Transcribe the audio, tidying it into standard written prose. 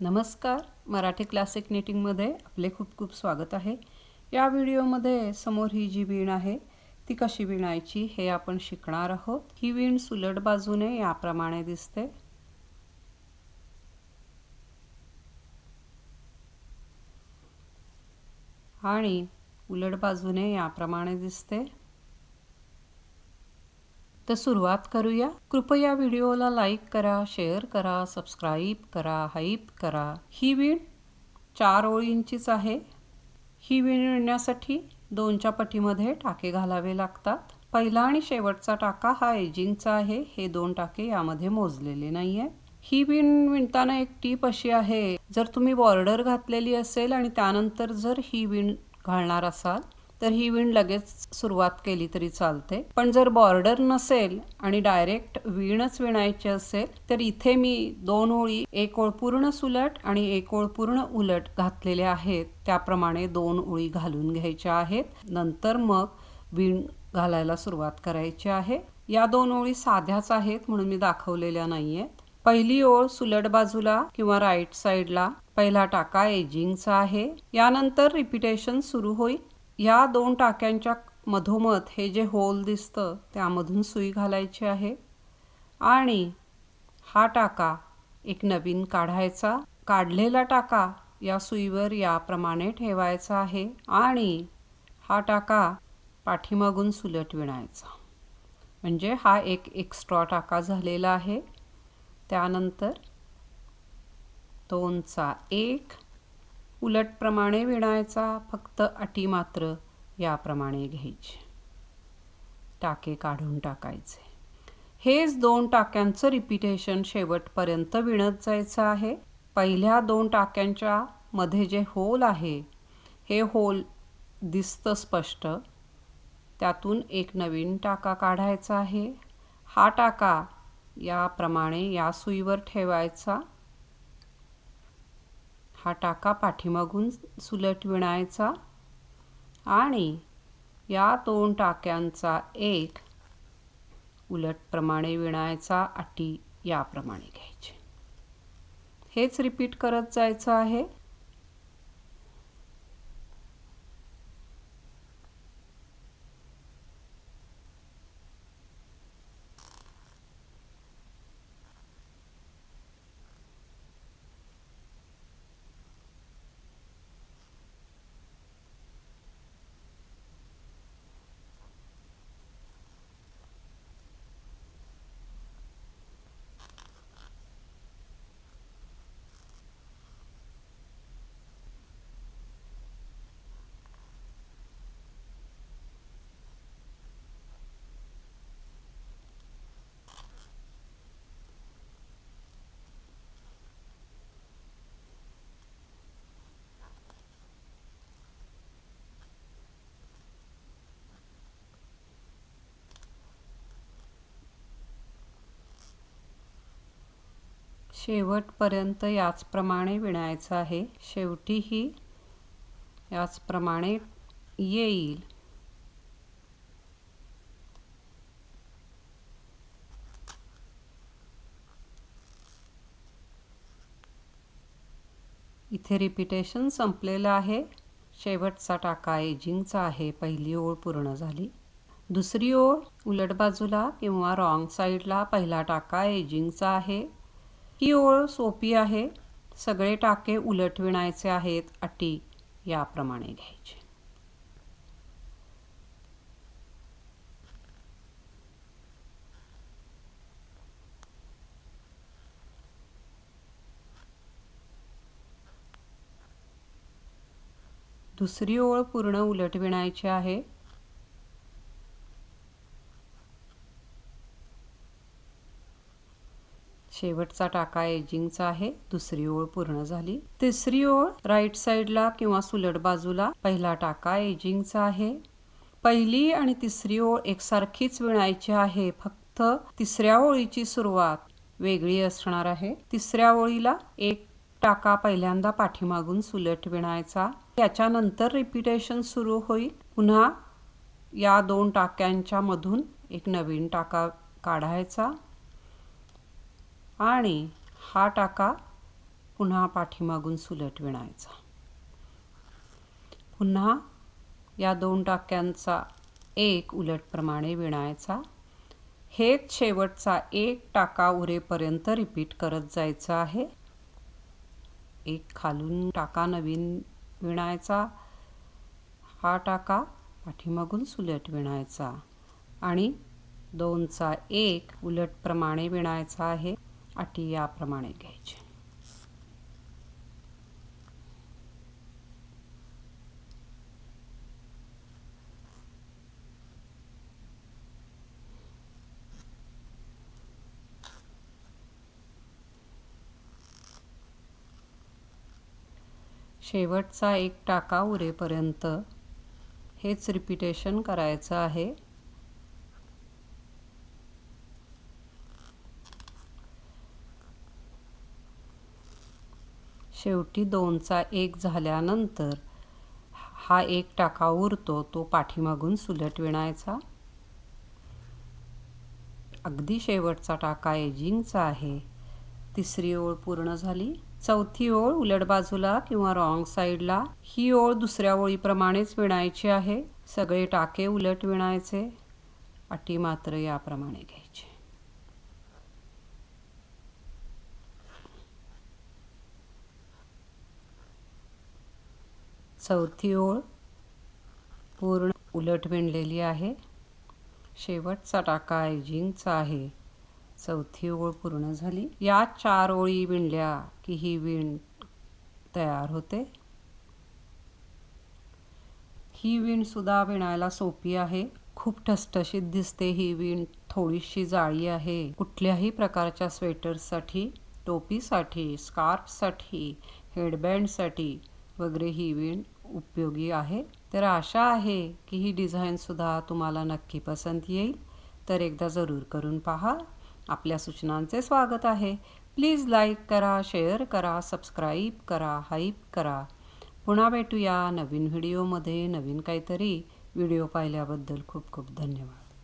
नमस्कार, मराठी क्लासिक निटिंगमध्ये आपले खूप खूप स्वागत आहे। या व्हिडिओमध्ये समोर ही जी वीण आहे ती कशी विणायची हे आपण शिकणार आहोत। ही वीण सुलट बाजूने याप्रमाणे दिसते। आणि उलट बाजूने याप्रमाणे दिसते। तर सुरुवात करूया। कृपया व्हिडिओला लाईक करा, शेअर करा, सबस्क्राइब करा, हाईप करा। ही वीण 4 ओळींचीच आहे। ही वीण विणण्यासाठी 2च्या पटीमध्ये टाके घालावे लागतात। पहिला आणि शेवटचा टाका हा एजिंगचा आहे। हे 2 टाके यामध्ये मोजलेले नाहीये। ही वीण विणताना एक टीप अशी आहे, जर तुम्ही बॉर्डर घातलेली असेल आणि त्यानंतर जर ही वीण घालणार असाल तर ही वीण लगेच सुरुवात केली तरी चालते। पण जर बॉर्डर नसेल आणि डायरेक्ट वीणच विणायची असेल तर इथे मी 2 ओळी, एक ओळ पूर्ण सुलट आणि एक ओळ पूर्ण उलट घातलेल्या आहेत। त्याप्रमाणे 2 ओळी घालून घ्यायच्या आहेत। नंतर मग वीण घालायला सुरुवात करायची आहे। या 2 ओळी साध्याच आहेत म्हणून मी दाखवलेल्या नाहीयेत। पहिली ओळ सुलट बाजूला किंवा राईट साइडला पहिला टाका एजिंगचा आहे। यानंतर रिपीटेशन सुरू होईल। या 2 टाक्यांच्या मधोमध हे जे होल दिसतं त्यामधून सुई घालायची आहे आणि हा टाका एक नवीन काढायचा। काढलेला टाका या सुईवर याप्रमाणे ठेवायचा आहे आणि हा टाका पाठीमागून सुलट विणायचा। म्हणजे हा एक एक्स्ट्रा टाका झालेला आहे। त्यानंतर 2चा 1 उलटप्रमाणे विणायचा, फक्त अटी मात्र याप्रमाणे घ्यायची, टाके काढून टाकायचे। हेच 2 टाक्यांचं रिपीटेशन शेवटपर्यंत विणत जायचं आहे। पहिल्या 2 टाक्यांच्या मध्ये जे होल आहे हे होल दिसतं स्पष्ट, त्यातून एक नवीन टाका काढायचा आहे। हा टाका याप्रमाणे या सुईवर ठेवायचा, हा टाका पाठीमागून सुलट विणायचा आणि या 2 टाक्यांचा 1 उलटप्रमाणे विणायचा, अटी याप्रमाणे घ्यायची। हेच रिपीट करत जायचं आहे। शेवटपर्यंत याचप्रमाणे विणायचं आहे। शेवटीही याचप्रमाणे येईल। इथे रिपीटेशन संपलेलं आहे। शेवटचा टाका एजिंगचा आहे। पहिली ओळ पूर्ण झाली। दुसरी ओळ उलट बाजूला किंवा रॉंग साइडला पहिला टाका एजिंगचा आहे। ही ओळ सोपी आहे। सगळे टाके उलट विणायचे आहेत, अटी याप्रमाणे घ्यायची। दुसरी ओळ पूर्ण उलट विणायची आहे। शेवटचा टाका एजिंगचा आहे। दुसरी ओळ पूर्ण झाली। तिसरी ओळ राईट साइडला किंवा सुलट बाजूला पहिला टाका एजिंगचा आहे। पहिली आणि तिसरी ओळ एकसारखीच विणायची आहे, फक्त तिसऱ्या ओळीची सुरुवात वेगळी असणार आहे। तिसऱ्या ओळीला एक टाका पहिल्यांदा पाठीमागून सुलट विणायचा। याच्यानंतर रिपीटेशन सुरू होईल। पुन्हा या 2 टाक्यांच्या मधून एक नवीन टाका काढायचा आणि हा टाका पुन्हा पाठीमागून सुलट विणायचा। पुन्हा या 2 टाक्यांचा एक उलटप्रमाणे विणायचा। हेच शेवटचा एक टाका उरेपर्यंत रिपीट करत जायचं आहे। एक खालून टाका नवीन विणायचा, हा टाका पाठीमागून सुलट विणायचा आणि 2चा एक उलटप्रमाणे विणायचा आहे। अटी याप्रमाणे घ्यायची। शेवटचा एक टाका उरेपर्यंत हेच रिपीटेशन करायचं आहे। शेवटी 2चा एक झाल्यानंतर हा एक टाका उरतो तो पाठीमागून सुलट विणायचा। अगदी शेवटचा टाका एजिंगचा आहे। 3री ओळ पूर्ण झाली। 4थी ओळ उलट बाजूला किंवा रॉंग साईडला। ही ओळ दुसऱ्या ओळीप्रमाणेच विणायची आहे। सगळे टाके उलट विणायचे। अटी मात्र याप्रमाणे घ्यायची। चौथी ओळ पूर्ण उलट विणलेली आहे। शेवटचा टाका एजिंगचा आहे। 4थी ओळ पूर्ण झाली। या 4 ओळी विणल्या की ही विण तयार होते। ही विण सुद्धा विणायला सोपी आहे। खूप ठसठशीत दिसते ही विण। थोडीशी जाळी आहे। कुठल्याही प्रकारच्या स्वेटरसाठी, टोपीसाठी, स्कार्फसाठी, हेडबँडसाठी वगैरे ही विण उपयोगी आहे। तर आशा आहे की ही डिझाईन सुद्धा तुम्हाला नक्की पसंत येईल। तर एकदा जरूर करून पहा। आपल्या सूचनांचे स्वागत आहे। प्लीज लाईक करा, शेअर करा, सबस्क्राईब करा, हाईप करा। पुन्हा भेटूया नवीन व्हिडिओमध्ये। नवीन काहीतरी व्हिडिओ पाहिल्याबद्दल खूप खूप धन्यवाद।